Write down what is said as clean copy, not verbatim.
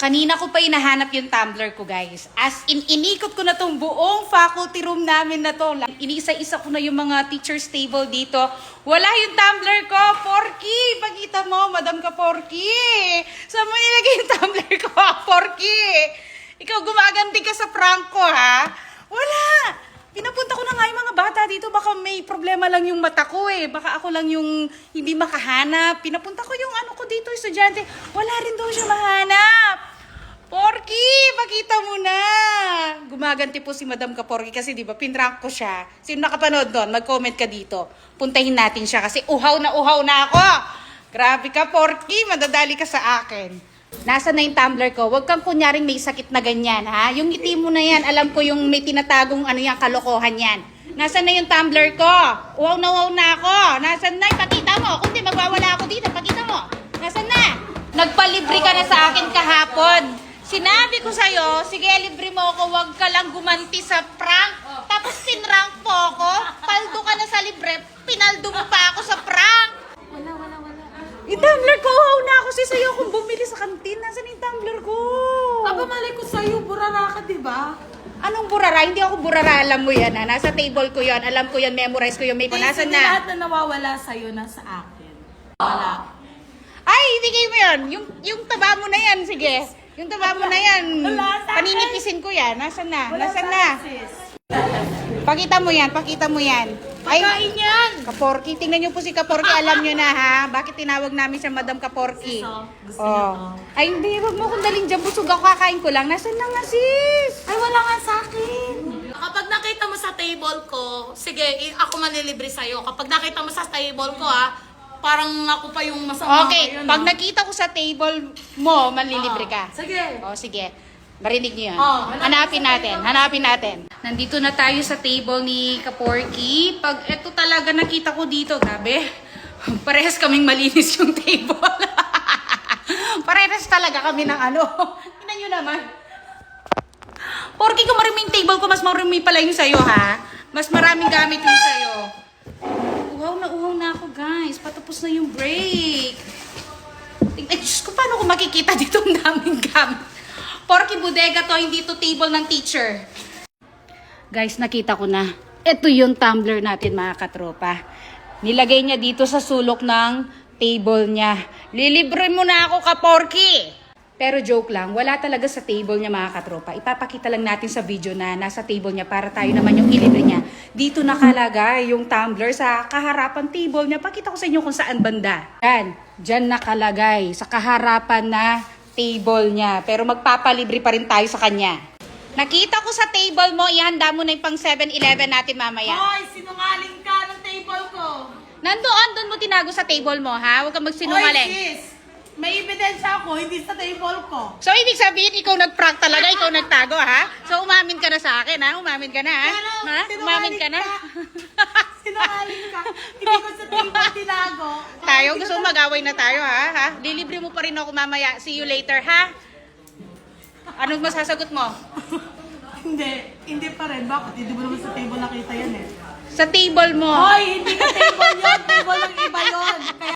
Kanina ko pa hinahanap yung tumbler ko, guys. As in, inikot ko na tong buong faculty room namin na to. Inisa-isa ko na yung mga teacher's table dito. Wala yung tumbler ko. Porky! Pagkita mo, Madam ka Porky. Saan mo nilagay yung tumbler ko, Porky? Ikaw gumaganti ka sa prank ko, ha? Wala! Pinapunta ko na nga yung mga bata dito. Baka may problema lang yung mata ko eh. Baka ako lang yung hindi makahanap. Pinapunta ko yung ano ko dito, estudyante. Wala rin daw siya mahanap. Porky, pakita mo na. Gumaganti po si Madam ka Porky kasi di ba pinrank ko siya. Sino nakapanood doon? Mag-comment ka dito. Puntahin natin siya kasi uhaw na ako. Grabe ka Porky, madadali ka sa akin. Nasaan na yung tumbler ko? Huwag kang kunyaring may sakit na ganyan, ha? Yung ngiti mo na yan, alam ko yung may tinatagong ano yan, kalokohan yan. Nasaan na yung tumbler ko? Uhaw na ako. Nasaan na? Pakita mo. Kundi magwawala ako dito. Pakita mo. Nasaan na? Nagpalibre ka na sa akin kahapon. Sinabi ko sa'yo, sige, libre mo ako. Huwag ka lang gumanti sa prank. Tapos pinrank po ako. Paldo ka na sa libre. Pinaldo mo pa ako sa prank. Wala. Yung tumbler ko, uhaw na ako sa'yo kung bumili sa kantin. Nasaan yung tumbler ko? Aba, malay ko sa'yo, burara ka, diba? Anong burara? Hindi ako burara, alam mo yan ha. Nasa table ko yan, alam ko yan, memorize ko yung may Nasaan Hindi na? lahat na nawawala sa'yo nasa akin. Wala. Ay, ibigay mo yan. Yung taba mo na yan, sige. Yung taba mo na yan. Wala sa akin. Paninipisin ko yan. Nasaan na? Wala Nasaan sa na? akin, sis. Pakita mo yan. Ay, Pagkain yan! Kaporky, tingnan niyo po si Kaporky, alam niyo na ha. Bakit tinawag namin siya Madam Kaporky? Gusto niyo to? Ay, hindi, wag mo akong daling dyan. Busog ako, kakain ko lang. Nasaan na nga, sis? Ay, wala nga sa akin. Kapag nakita mo sa table ko, sige, ako manlilibre sa'yo. Kapag nakita mo sa table ko, parang ako pa yung masama. Okay, ngayon, pag nakita ko sa table mo, manlilibre ka. Sige. O, sige. Marinig niyo yan. Hanapin Hanapin natin. Nandito na tayo sa table ni Kaporky. Pag eto talaga nakita ko dito, grabe. Parehas kaming malinis yung table. Parehas talaga kami ng ano. Tingnan nyo naman. Porky, kung marami yung table ko, mas marami pala yung sa'yo, ha? Mas maraming gamit yung sa'yo. Uhaw na ako, guys. Patapos na yung break. Ay, Diyos ko, paano ko makikita dito ang daming gamit? Porky, bodega to, hindi to table ng teacher. Guys, nakita ko na. Ito yung tumbler natin, mga katropa. Nilagay niya dito sa sulok ng table niya. Lilibre mo na ako, Kaporky! Pero joke lang, wala talaga sa table niya, mga katropa. Ipapakita lang natin sa video na nasa table niya para tayo naman yung ilibre niya. Dito nakalagay yung tumbler sa kaharapan table niya. Pakita ko sa inyo kung saan banda. Yan, dyan nakalagay sa kaharapan na table niya. Pero magpapalibre pa rin tayo sa kanya. Nakita ko sa table mo, ihanda mo na yung pang 7-Eleven natin mamaya. Hoy, sinungaling ka ng table ko. Doon mo tinago sa table mo, ha? Huwag kang Hoy, magsinungaling. sis. May ebidensya ako, hindi sa table ko. So, ibig sabihin, ikaw nag-prank talaga, ikaw nagtago, ha? So, umamin ka na sa akin, ha? Umamin ka na, ha? Pero, Ha? Umamin ka na? Sinungaling ka. Hindi ko sa table tinago. Tayo, gusto mo mag-away na tayo, ha? Lilibre mo pa rin ako mamaya. See you later, ha? Anong masasagot mo? Hindi pa rin. Bakit? Hindi mo naman sa table nakita yan eh. Sa table mo. Hoy, hindi ka table yun. Table ng iba yun. Kaya